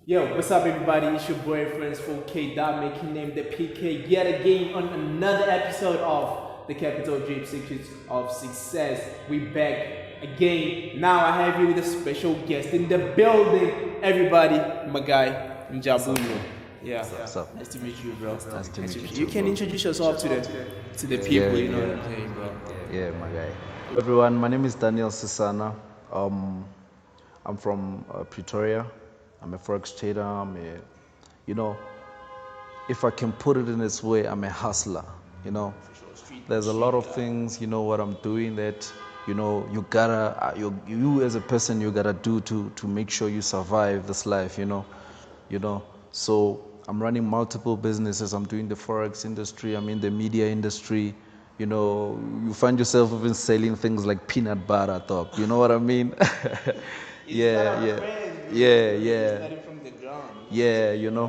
Yo, what's up, everybody? It's your boy, friends, 4K Dot, making name the PK yet again on another episode of the Capital Dream Secrets of Success. We back again. Now I have you with a special guest in the building. Everybody, my guy, Njabunyo. Yeah, What's up? nice to meet you, bro. Nice to meet you You too, can bro. introduce yourself to the people. You know what I'm saying, bro. Yeah, my guy. Hello everyone, my name is Daniel Sisana. I'm from Pretoria. I'm a Forex trader. If I can put it in this way, I'm a hustler. There's a lot of things, what I'm doing that, you gotta, you as a person, you gotta do to make sure you survive this life, So I'm running multiple businesses. I'm doing the Forex industry. I'm in the media industry. You find yourself even selling things like peanut butter, dog. You know what I mean? Yeah. Starting from the ground. Yeah.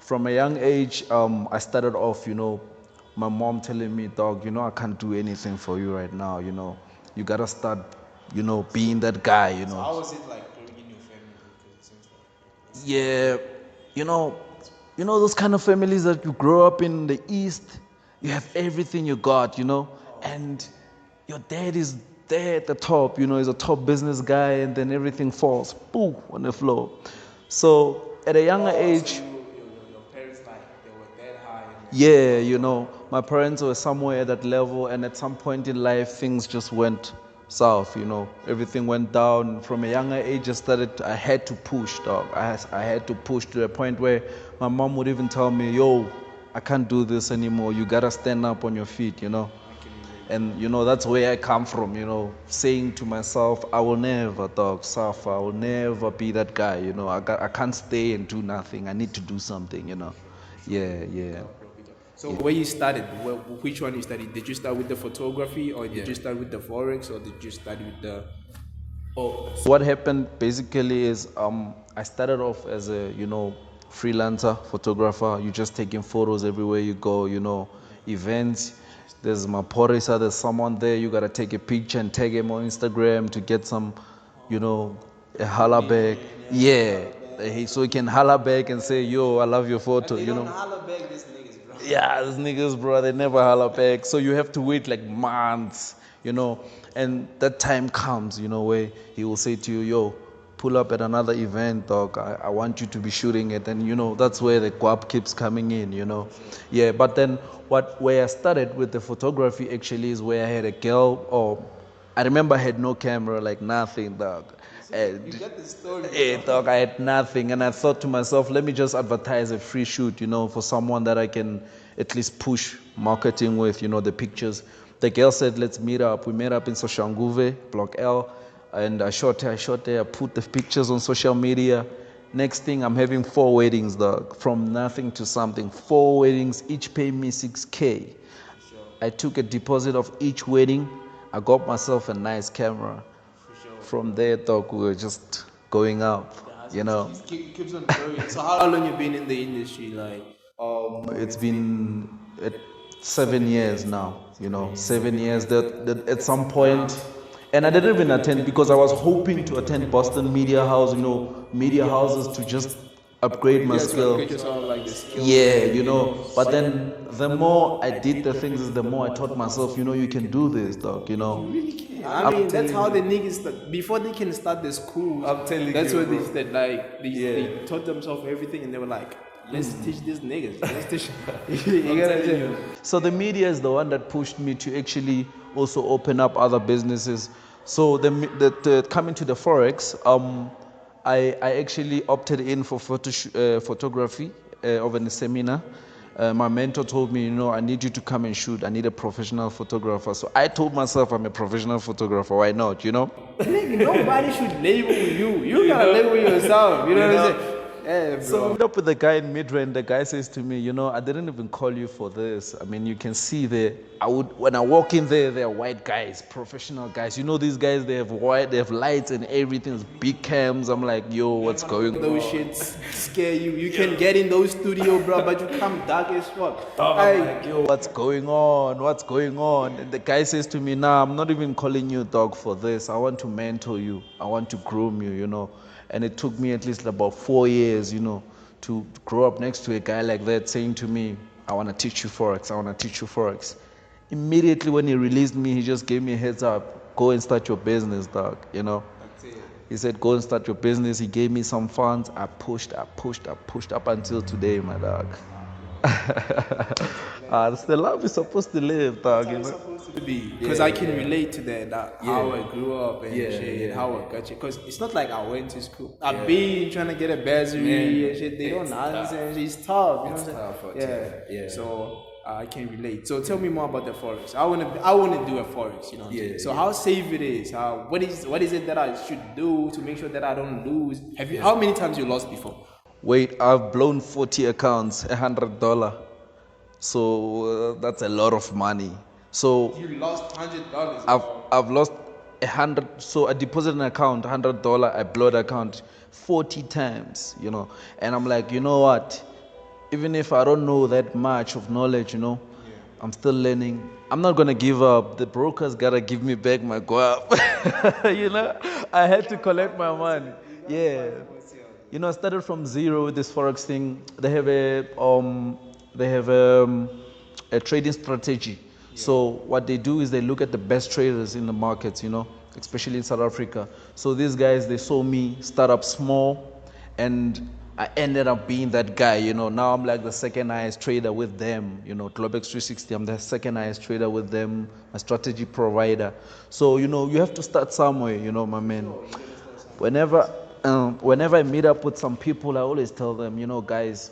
From a young age, I started off, my mom telling me, dog, I can't do anything for you right now. You gotta start, being that guy. How was it like growing in your family? Because it seems like Yeah, you know, those kind of families that you grow up in the East, you have everything you got, and your dad is there at the top, he's a top business guy, and then everything falls, boom, on the floor. So at a younger age, your parents like they were that high. yeah, my parents were somewhere at that level, and at some point in life, things just went south, everything went down. From a younger age, I had to push, dog. I had to push to the point where my mom would even tell me, yo, I can't do this anymore. You gotta stand up on your feet, And, that's where I come from, saying to myself, I will never, dog, suffer. I will never be that guy, I can't stay and do nothing. I need to do something, Yeah. So where you started, which one you studied? Did you start with the photography, or did you start with the Forex, or did you start with the... Oh, What happened basically is I started off as a freelancer photographer. You just taking photos everywhere you go. Events. There's Maphorisa. There's someone there. You gotta take a picture and tag him on Instagram to get some, a holla back. Yeah. So he can holla back and say, "Yo, I love your photo." holla back, these niggas, bro. Yeah, these niggas, bro, they never holler back. So you have to wait like months, and that time comes, where he will say to you, yo, pull up at another event, dog. I want you to be shooting it. And, that's where the guap keeps coming in, Yeah, but then where I started with the photography actually is where I had a girl, or I remember I had no camera, like nothing, dog. You got the story. Hey, dog, I had nothing, and I thought to myself, let me just advertise a free shoot, for someone that I can at least push marketing with, the pictures. The girl said, let's meet up. We met up in Soshanguve, Block L, and I shot there, I put the pictures on social media. Next thing, I'm having 4 weddings, dog, from nothing to something. 4 weddings, each pay me 6K. I took a deposit of each wedding. I got myself a nice camera. From there, dog, we were just going up, It keeps on growing. So how long you been in the industry? Like, It's been 7 years now, 7 years. That at some point, and I didn't even attend because I was hoping to attend Boston Media House, media houses to just upgrade my skill. get yourself like the skill. Yeah, but then the more I did the things, is the more I taught myself, you can do this, dog, Really can. I mean, that's how the niggas start. Before they can start the school, I'm telling that's you, what they bro. said. Like, they taught themselves everything, and they were like, let's teach these niggas. Let's teach. You get what I'm saying? So the media is the one that pushed me to actually also open up other businesses. So the coming to the Forex, I actually opted in for photography over in the seminar. My mentor told me, I need you to come and shoot. I need a professional photographer. So I told myself I'm a professional photographer. Why not, Nigga, nobody should label you. You gotta label yourself. You know what I'm saying? Yeah, bro. So I met up with the guy in Midrand. The guy says to me, I didn't even call you for this. I mean, you can see there. When I walk in there, they're white guys, professional guys. These guys, they have lights and everything. It's big cams. I'm like, yo, what's going on? Those shits scare you. You can get in those studio, bro, but you come dark as fuck. I'm like, yo, what's going on? What's going on? And the guy says to me, nah, I'm not even calling you, dog, for this. I want to mentor you. I want to groom you, And it took me at least about 4 years years, to grow up next to a guy like that saying to me, I want to teach you Forex, I want to teach you Forex. Immediately when he released me, he just gave me a heads up, go and start your business, dog, That's it. He said, go and start your business. He gave me some funds. I pushed up until today, my dog. That's the life we're supposed to live, dog. That's how it's supposed to be. Because I can relate to that how I grew up and shit, and how I got you. Because it's not like I went to school. I've been trying to get a bursary and shit. They don't understand. It's tough. You know what I'm saying? Yeah. So I can relate. So tell me more about the Forex. I wanna do a Forex. You know what I'm saying? So how safe it is? What is it that I should do to make sure that I don't lose? How many times you lost before? Wait, I've blown 40 accounts, $100. So that's a lot of money. So You lost $100. I've lost 100. So I deposit an account, $100. I blow the account 40 times, And I'm like, you know what? Even if I don't know that much of knowledge, I'm still learning. I'm not gonna give up. The brokers gotta give me back my guap. I had to collect my money. Yeah. I started from zero with this Forex thing. They have a trading strategy. So what they do is they look at the best traders in the markets, especially in South Africa. So these guys, they saw me start up small, and I ended up being that guy, Now I'm like the second highest trader with them, Globex 360. I'm the second highest trader with them, a strategy provider. So you have to start somewhere, my man. Whenever I meet up with some people, I always tell them, guys,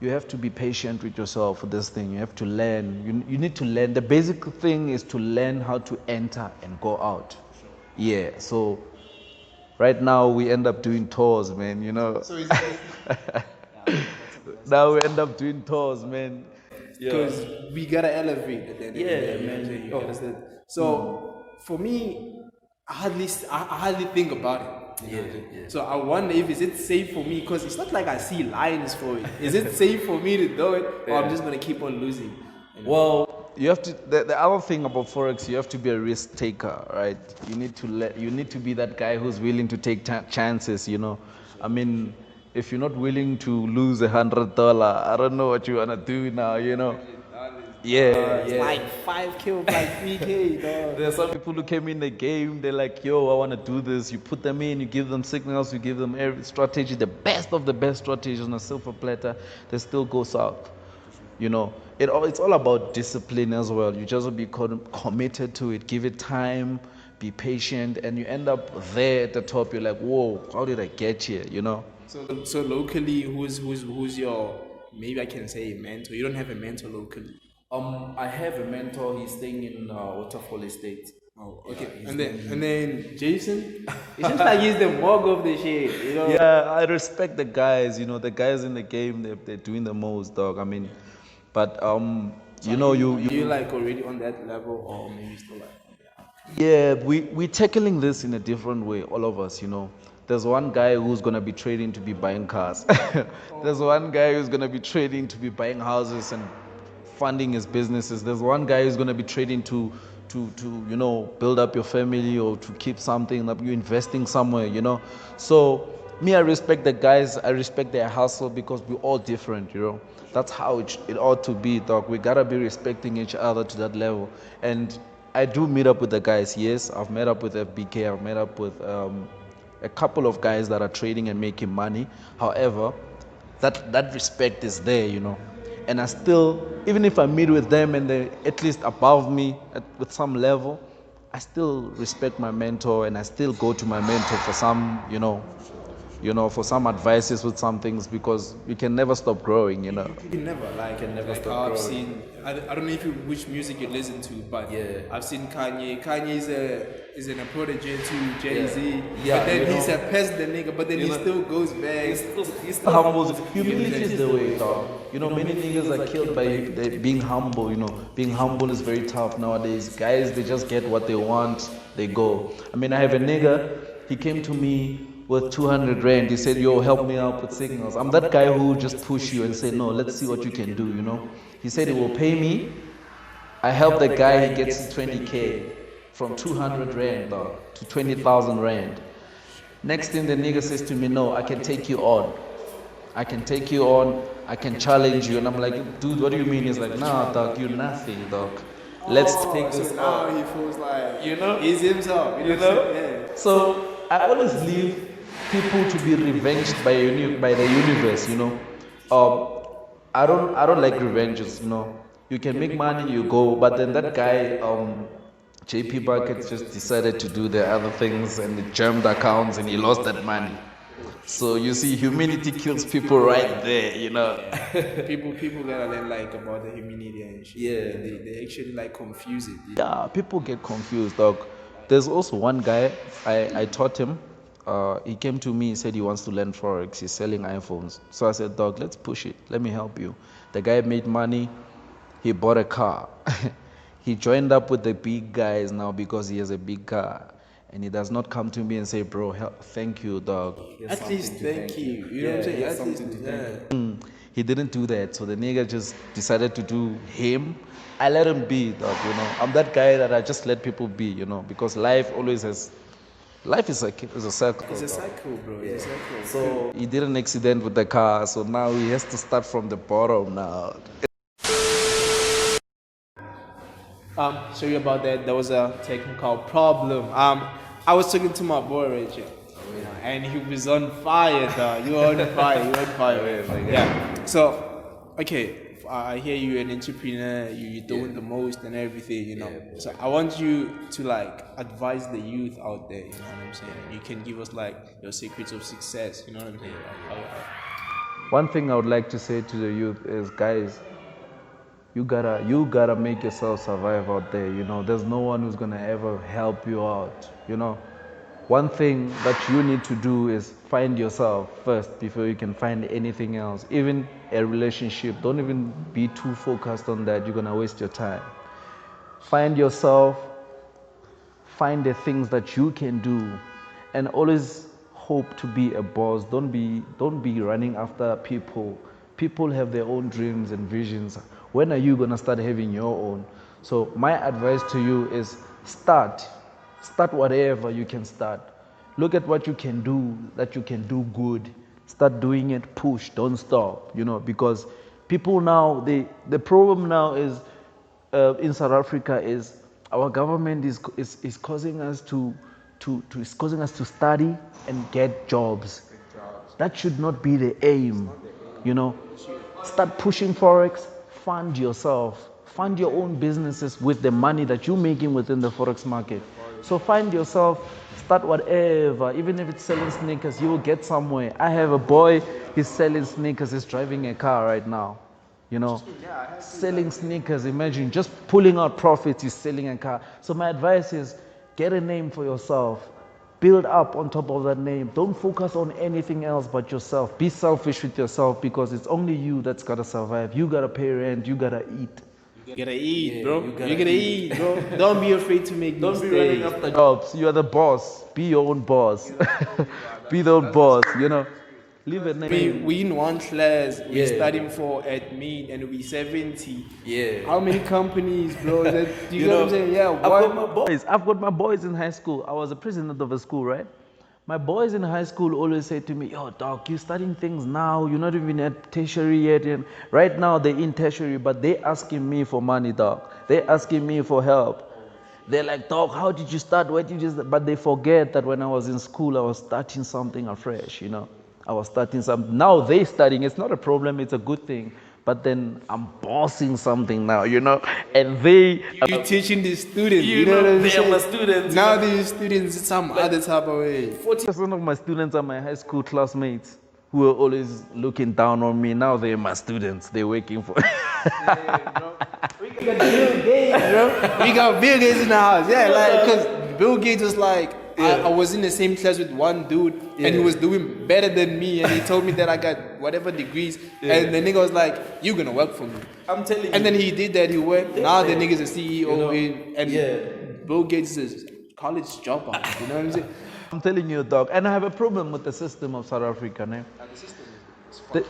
you have to be patient with yourself for this thing. You have to learn. You need to learn. The basic thing is to learn how to enter and go out. Yeah. So right now we end up doing tours, man. So it's Now we end up doing tours, man. because we gotta elevate at the end of the day, man. you understand? So for me, I hardly think about it. So I wonder if is it safe for me, because it's not like I see lines for it. Is it safe for me to do it, or I'm just gonna keep on losing? Well, you have to. The other thing about Forex, you have to be a risk taker, right? You need to be that guy who's willing to take chances. I mean, if you're not willing to lose $100, I don't know what you wanna do now. It's like 5K, like 3K, dog. There are some people who came in the game, they're like, yo, I want to do this. You put them in, you give them signals, you give them every strategy, the best of the best strategies on a silver platter, they still go south. It's all about discipline as well. You just be committed to it, give it time, be patient, and you end up there at the top. You're like, whoa, how did I get here, So locally, who's your, maybe I can say, mentor? You don't have a mentor locally. I have a mentor. He's staying in Waterfall Estate. Oh, okay. And then Jason, it seems like he's the mug of the shit, Yeah, I respect the guys. The guys in the game, they're doing the most, dog. I mean, but you like already on that level, or maybe still like? Yeah, we're tackling this in a different way, all of us. There's one guy who's gonna be trading to be buying cars. There's one guy who's gonna be trading to be buying houses and funding his businesses. There's one guy who's going to be trading to build up your family, or to keep something that you're investing somewhere, So me, I respect the guys. I respect their hustle, because we're all different, That's how it ought to be, dog. We gotta be respecting each other to that level. And I do meet up with the guys. Yes, I've met up with FBK. I've met up with a couple of guys that are trading and making money. However, that respect is there, And I still, even if I meet with them and they're at least above me with some level, I still respect my mentor, and I still go to my mentor for some, for some advices with some things, because you can never stop growing, You can never stop growing. I don't know which music you listen to, but I've seen Kanye. Kanye is a protege to Jay-Z. But then he's a pest, the nigga, but then he still goes back. He still humble. Humility is the way, dog. Many niggas are killed by being humble, Being humble is very tough nowadays. Guys, they just get what they want, they go. I mean, I have a nigga, he came to me with 200 rand. He said, yo, help me out with signals. I'm that guy who will just push you and say, no, let's see what you can do, He said he will pay me. I help the guy, he gets 20K from 200 rand to 20,000 rand. Next thing the nigga says to me, no, I can take you on. I can take you on, I can challenge you. And I'm like, dude, what do you mean? He's like, nah, dog, you're nothing, dog. Let's take this now on. he feels like You know? he's himself. You know? Yeah. So I always leave people to be revenged by the universe, you know. I don't like revenges, you know. You can make money, you go, but then that guy, JP Buckets just decided to do the other things and he jammed accounts and he lost that money. So you see, humility kills people right there, you know. people gotta learn like about the humility and shit. Yeah. They actually like confuse it. Yeah, people get confused, dog. There's also one guy, I taught him. He came to me, he said he wants to learn Forex. He's selling iPhones. So I said, dog, let's push it. Let me help you. The guy made money. He bought a car. He joined up with the big guys now because he has a big car. And he does not come to me and say, bro, thank you, dog. At least thank you. You know what I'm saying? At least, He didn't do that. So the nigga just decided to do him. I let him be, dog, you know. I'm that guy that I just let people be, you know, because life always has... Life is a circle. It's a cycle, bro. It's a cycle. So he did an accident with the car, so now he has to start from the bottom now. Sorry about that. There was a technical problem. I was talking to my boy right here, and he was on fire, dog. You were on fire. You were on fire. Yeah. So, okay. I hear you're an entrepreneur. You're doing the most and everything, you know. So I want you to like advise the youth out there. You know what I'm saying? You can give us like your secrets of success. You know what I'm saying? One thing I would like to say to the youth is, guys, you gotta make yourself survive out there. You know, there's no one who's gonna ever help you out. You know, one thing that you need to do is find yourself first before you can find anything else. Even a relationship, don't even be too focused on that. You're gonna waste your time. Find yourself, find the things that you can do, and always hope to be a boss. Don't be running after people. People have their own dreams and visions. When are you gonna start having your own? So my advice to you is start whatever you can start. Look at what you can do, that you can do good. Start doing it, push, don't stop, you know, because people now, the problem now is in South Africa is our government is causing us to study and get jobs. That should not be the aim, you know. Start pushing Forex, fund yourself, fund your own businesses with the money that you're making within the Forex market. So find yourself, start whatever, even if it's selling sneakers, you will get somewhere. I have a boy, he's selling sneakers, he's driving a car right now. You know, selling sneakers, imagine just pulling out profits, he's selling a car. So my advice is get a name for yourself, build up on top of that name. Don't focus on anything else but yourself. Be selfish with yourself because it's only you that's gotta survive. You gotta pay rent, you gotta eat. You gotta eat, bro. You gotta eat, bro. Don't be afraid to make mistakes. Don't be running after jobs. You are the boss. Be your own boss. Be the own boss, you know. Leave a name. We in one class, we studying for admin and we 70. Yeah. How many companies, bro? Do you know what I'm saying? Yeah, I've got my boys in high school. I was a president of a school, right? My boys in high school always say to me, yo, dog, you're studying things now. You're not even at tertiary yet. And right now, they're in tertiary, but they're asking me for money, dog. They're asking me for help. They're like, dog, how did you start? Where did you start? But they forget that when I was in school, I was starting something afresh, you know. I was starting something. Now they're studying. It's not a problem. It's a good thing. But then I'm bossing something now, you know. And you're teaching these students. You know what I'm they saying? are my students. Now these students some other type of way. 40% of my students are my high school classmates who were always looking down on me. Now they're my students. They're working for We got Bill Gates, bro. We got Bill Gates in the house. Yeah, like, because Bill Gates was like, I was in the same class with one dude, and he was doing better than me, and he told me that I got whatever degrees, and the nigga was like, "You gonna work for me?" I'm telling you. And then he did that. He worked. Now the nigga's a CEO, and Bill Gates is a college dropout. You know what I'm saying? I'm telling you, dog. And I have a problem with the system of South Africa, man.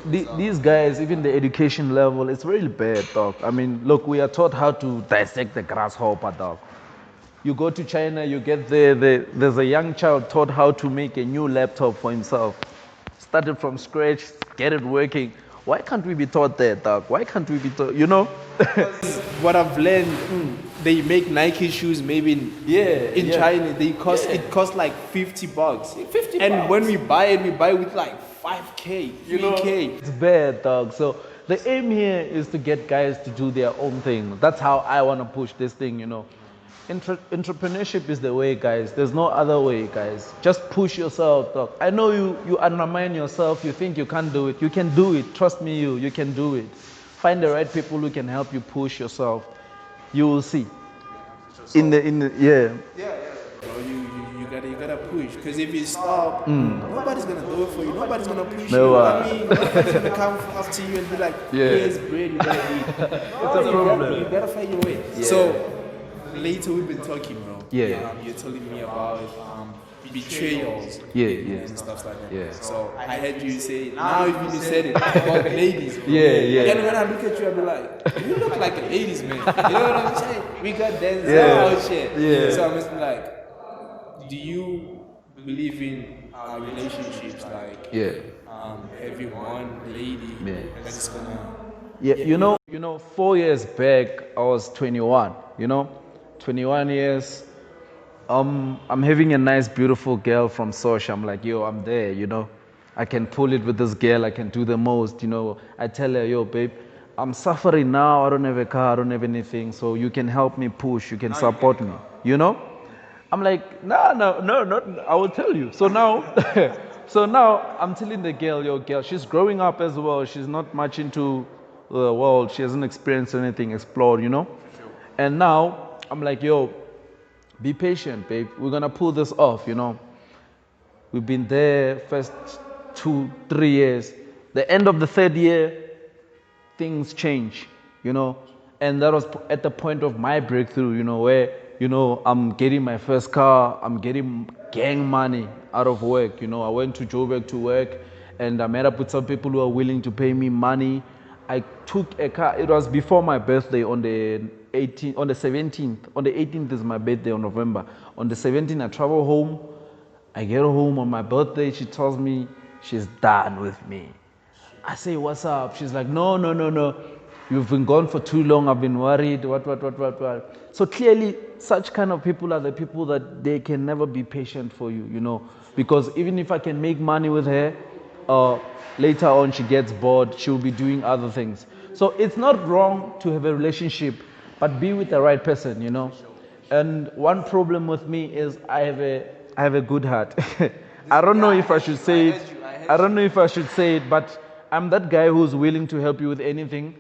These guys, even the education level, it's really bad, dog. I mean, look, we are taught how to dissect the grasshopper, dog. You go to China, you get there, there's a young child taught how to make a new laptop for himself. Started from scratch, get it working. Why can't we be taught that, dog? Why can't we be taught, you know? What I've learned, they make Nike shoes maybe in China. It costs like $50. 50 and bucks. when we buy it with like 5K, 3K. It's bad, dog. So the aim here is to get guys to do their own thing. That's how I want to push this thing, you know. Entrepreneurship is the way, guys. There's no other way, guys. Just push yourself, dog. I know you undermine yourself. You think you can't do it. You can do it. Trust me, you can do it. Find the right people who can help you push yourself. You will see. In the Bro, you gotta push. Because if you stop, nobody's gonna do it for you. Nobody's gonna push you. I mean, nobody's gonna come after you and be like, here's bread, you gotta eat. It's a problem. You gotta find your way. So later we've been talking, bro. Yeah. You're telling me about betrayals. And stuff like that. Yeah. So I heard you say, now you said it about ladies. Bro. Yeah. And when I look at you, I'll be like, you look like a ladies, man. You know what I'm saying? We got Denzel out shit. Yeah. So I'm just like, do you believe in relationships? Like, every one lady that's gonna. Yeah, you know, 4 years back, I was 21, 21 years. I'm having a nice, beautiful girl from Sosh. I'm like, yo, I'm there, I can pull it with this girl. I can do the most, I tell her, yo, babe, I'm suffering now. I don't have a car. I don't have anything. So you can help me push. You can support me, I'm like, no, not, I will tell you. So now, I'm telling the girl, yo, girl, she's growing up as well. She's not much into the world. She hasn't experienced anything, explored, And now I'm like, yo, be patient, babe. We're gonna pull this off, We've been there first 2-3 years. The end of the third year, things change, And that was at the point of my breakthrough, where, I'm getting my first car, I'm getting gang money out of work, I went to Joburg to work, and I met up with some people who are willing to pay me money. I took a car. It was before my birthday on the 17th. On the 18th is my birthday on November. On the 17th, I travel home. I get home on my birthday. She tells me she's done with me. I say, what's up? She's like, no. You've been gone for too long. I've been worried. What. So clearly, such kind of people are the people that they can never be patient for you, Because even if I can make money with her, later on she gets bored, she'll be doing other things. So it's not wrong to have a relationship, but be with the right person, And one problem with me is I have a good heart. I don't know if I should say it. I don't know if I should say it, but I'm that guy who's willing to help you with anything.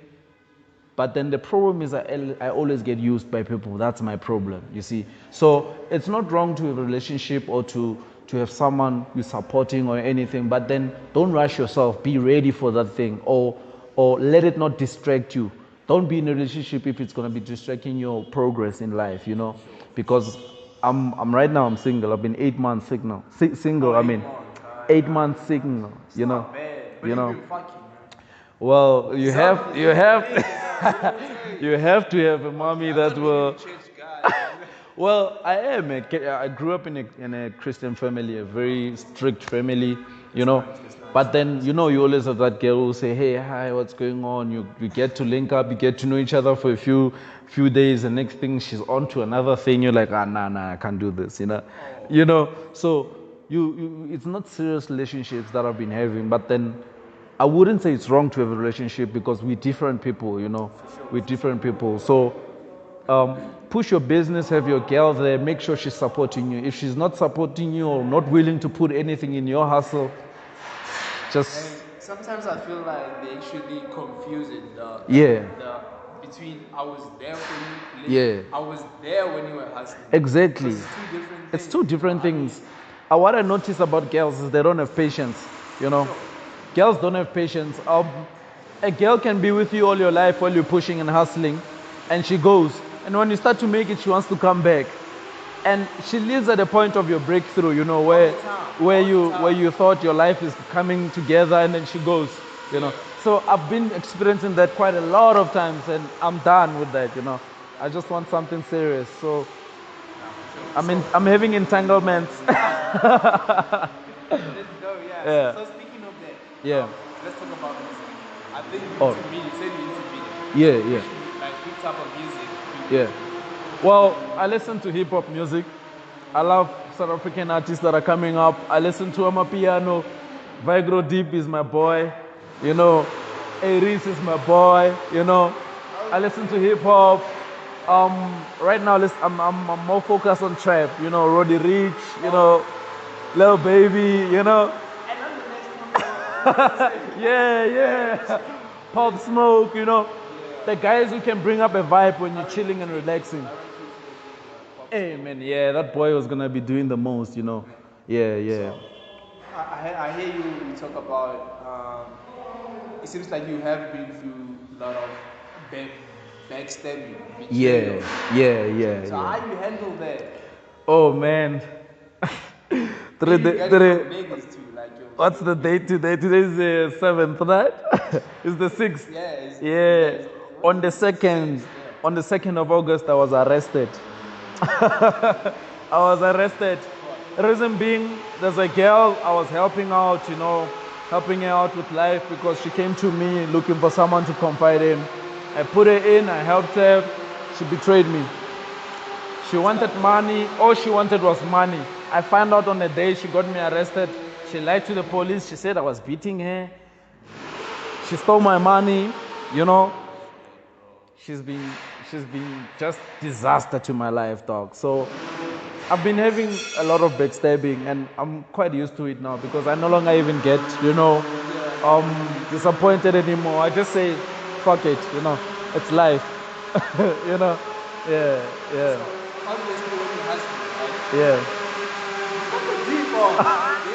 But then the problem is I always get used by people. That's my problem, you see. So it's not wrong to have a relationship or to have someone you're supporting or anything, but then don't rush yourself. Be ready for that thing, or let it not distract you. Don't be in a relationship if it's going to be distracting your progress in life, Because I'm right now, I'm single. I've been 8 months single. 8 months single, Well, you have you have to have a mommy that will. Well, I am. I grew up in a Christian family, a very strict family, But then, you always have that girl who say, hey, hi, what's going on? You get to link up, you get to know each other for a few days. The next thing, she's on to another thing. You're like, nah, I can't do this, So it's not serious relationships that I've been having. But then I wouldn't say it's wrong to have a relationship because we're different people, We're different people. So push your business, have your girl there, make sure she's supporting you. If she's not supporting you or not willing to put anything in your hustle, just... Sometimes I feel like they actually confusing between I was there for you, I was there when you were hustling. Exactly. It's two different things. What I notice about girls is they don't have patience, Girls don't have patience. A girl can be with you all your life while you're pushing and hustling, and she goes. And when you start to make it, she wants to come back. And she lives at the point of your breakthrough, where you thought your life is coming together, and then she goes, So I've been experiencing that quite a lot of times, and I'm done with that, I just want something serious. So I'm having entanglements. Let's go, yeah. So speaking of that, let's talk I think Oh. to me, you said you need to be Yeah, yeah, like which type of music. yeah. Well, I listen to hip hop music. I love South African artists that are coming up. I listen to Amapiano. Vigro Deep is my boy. You know, Aries is my boy. You know, I listen to hip hop. Right now, I'm more focused on trap. You know, Roddy Rich. You know, Lil Baby. You know, And I'm the next one. yeah. Pop Smoke. You know, the guys who can bring up a vibe when you're chilling and relaxing. Hey man, yeah, that boy was gonna be doing the most, you know. Yeah. I hear you talk about. It seems like you have been through a lot of back, backstabbing, betrayal. So Yeah. how you handle that? Oh man. Maybe you got it from niggas too, like your. What's the date today? Today's the 7th, right? It's the 6th. Yeah. Yeah. On the 2nd, on the 2nd of August, I was arrested. I was arrested. Reason being, there's a girl I was helping out, you know, helping her out with life because she came to me looking for someone to confide in. I put her in, I helped her. She betrayed me. She wanted money. All she wanted was money. I found out on the day she got me arrested. She lied to the police. She said I was beating her. She stole my money, you know. She's been just disaster to my life, dog. So I've been having a lot of backstabbing, and I'm quite used to it now because I no longer even get, you know, disappointed anymore. I just say, fuck it, you know, it's life, you know. Yeah. Obviously, when you hustle, right? Yeah. You got the deep on.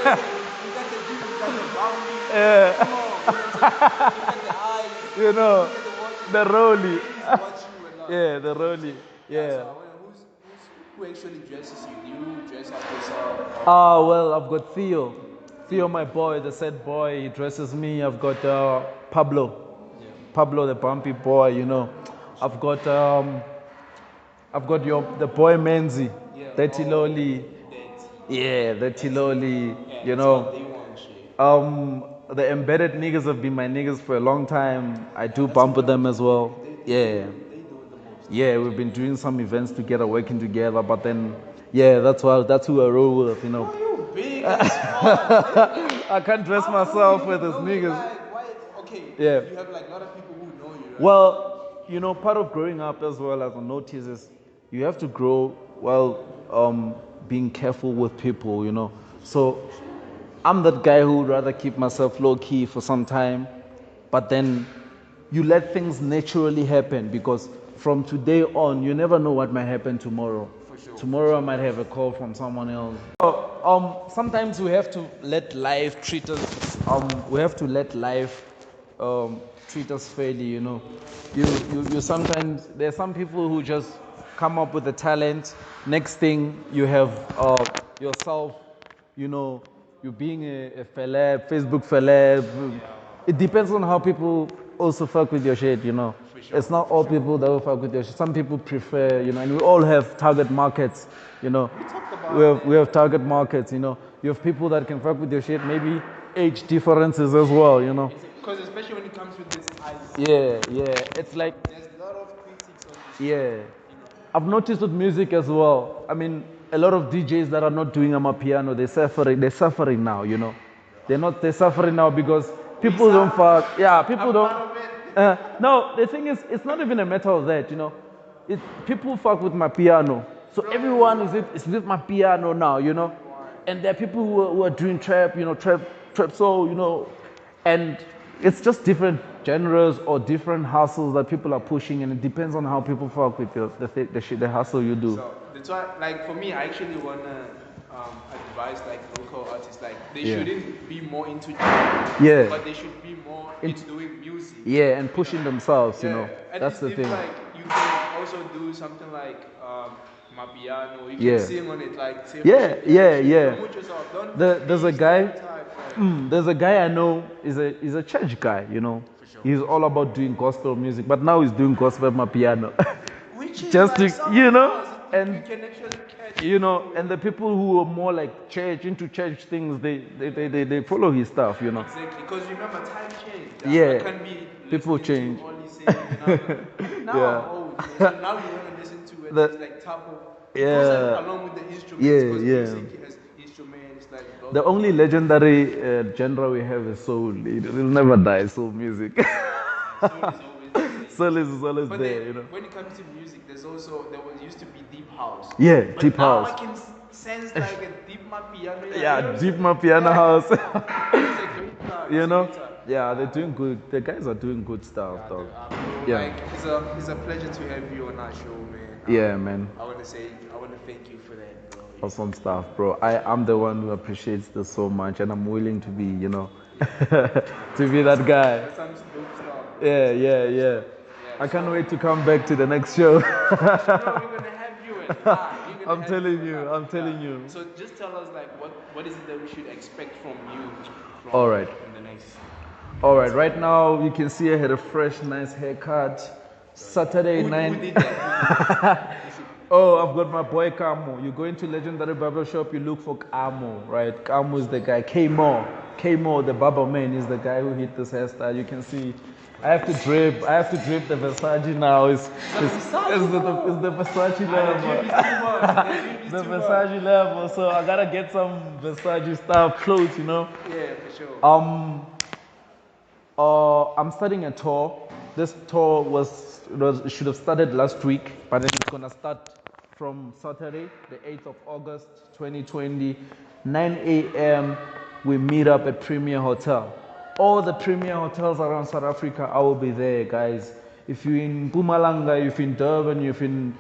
Yeah, you got the deep, you got the bounty. Yeah. Come on, you got the eyes. You know, You got the watch. the rolly. Ladies watch you a lot. Yeah, the rolly. Yeah. So Yeah. I wonder who actually dresses you? Do you dress up yourself? Well, I've got Theo. Theo, my boy, the sad boy, he dresses me. I've got Pablo. Pablo, the bumpy boy, you know. I've got the boy Menzi, Dirty Loli. Yeah, Dirty Loli, you know. The embedded niggas have been my niggas for a long time. I do bump with them as well. Yeah. Yeah, we've been doing some events together, working together, but then, yeah, that's who I roll with, you know. You big as fuck. I can't dress myself with those niggas. Okay. Yeah. You have like a lot of people who know you, right? Well, you know, part of growing up as well as I notice is you have to grow while being careful with people, you know. So I'm that guy who would rather keep myself low key for some time, but then you let things naturally happen because from today on, you never know what might happen tomorrow. Tomorrow I might have a call from someone else. Sometimes we have to let life treat us. We have to let life treat us fairly. You know, you sometimes there's some people who just come up with a talent. Next thing you have yourself. You know, you being a celeb, Facebook celeb. It depends on how people also fuck with your shit. You know, it's not all people that will fuck with your shit. Some people prefer, you know, and we all have target markets. You know, we have target markets. You know, you have people that can fuck with your shit. Maybe age differences as well. You know. Because especially when it comes with this eyes, Yeah. It's like there's a lot of critics on this. yeah. I've noticed with music as well. I mean, a lot of DJs that are not doing piano, they're suffering. They're suffering now, you know. They're suffering now because people don't fuck. Yeah, people don't. No, the thing is, it's not even a matter of that, you know. People fuck with my piano. So everyone is with my piano now, you know. And there are people who are doing trap, you know, trap soul, you know. And it's just different genres or different hustles that people are pushing, and it depends on how people fuck with the hustle you do. So that's why, like for me, I actually wanna advise like local artists, like they shouldn't be more into Yeah. but they should be more into doing music. Yeah, and pushing themselves, you know. At That's least the if, thing. like you can also do something like my piano, you can Yeah. sing on it, like say, Yeah. promote yourself. Don't There's a be guy. stereotyped, There's a guy I know. He's a church guy, you know. He's all about doing gospel music, but now he's doing gospel piano. which is Just like to, you know. And you can actually catch. you know, and the people who are more like church, into church things, they follow his stuff, you know. Exactly, because remember, time changed. Yeah. I can't be People listening change. to only saying, now Yeah. I'm old, man. So now you want to listen to at The- least like type of. It Yeah. goes along with the instruments, Yeah, because yeah. music has instruments like. The only legendary genre we have is soul. It will never die. Soul music. Soul is always there. Soul is always But there, then, you know. when it comes to music, there was used to be deep house. Yeah, But deep now house. I can sense like a deep my piano. Yeah, deep my piano house. It's a great now. You It's a know. great time. Yeah, they're doing good. The guys are doing good stuff, though. Yeah. Like it's a pleasure to have you on our show, man. Yeah, man. I want to thank you for that, bro. Awesome stuff, bro. I'm the one who appreciates this so much, and I'm willing to be, you know, to be that guy. That's some dope stuff. Yeah. I can't wait to come back to the next show. No, we're gonna have you in. I'm telling you. So just tell us like what is it that we should expect from you? All right. In the next. All right. Right now, you can see I had a fresh, nice haircut. Saturday Who 9. did that? Oh, I've got my boy Kamo. You go into Legendary Barber Shop, you look for Kamo, right? Kamo is the guy. Kmo, the barber man, is the guy who hit this hairstyle. You can see. I have to drip the Versace now. It's the Versace level. The Versace level. So I gotta get some Versace style clothes, you know. Yeah, for sure. I'm starting a tour. This tour should have started last week, but then it's gonna start from Saturday, the 8th of August, 2020, 9 a.m. We meet up at Premier Hotel. All the Premier hotels around South Africa, I will be there, guys. If you're in Mpumalanga, if you're in Durban, if you're in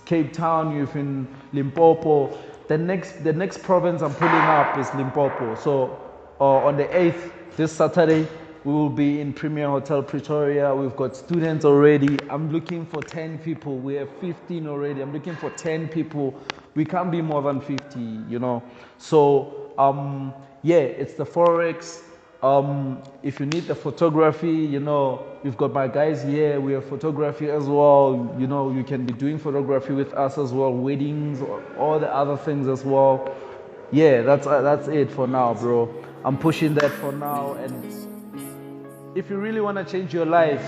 Cape Town, if you're in Limpopo, the next province I'm pulling up is Limpopo. So on the 8th, this Saturday, we will be in Premier Hotel Pretoria. We've got students already. I'm looking for 10 people. We have 15 already. I'm looking for 10 people. We can't be more than 50, you know. So, yeah, it's the Forex. If you need the photography, you know, we've got my guys here. We have photography as well. You know, you can be doing photography with us as well. Weddings, all the other things as well. Yeah, that's it for now, bro. I'm pushing that for now. And if you really want to change your life,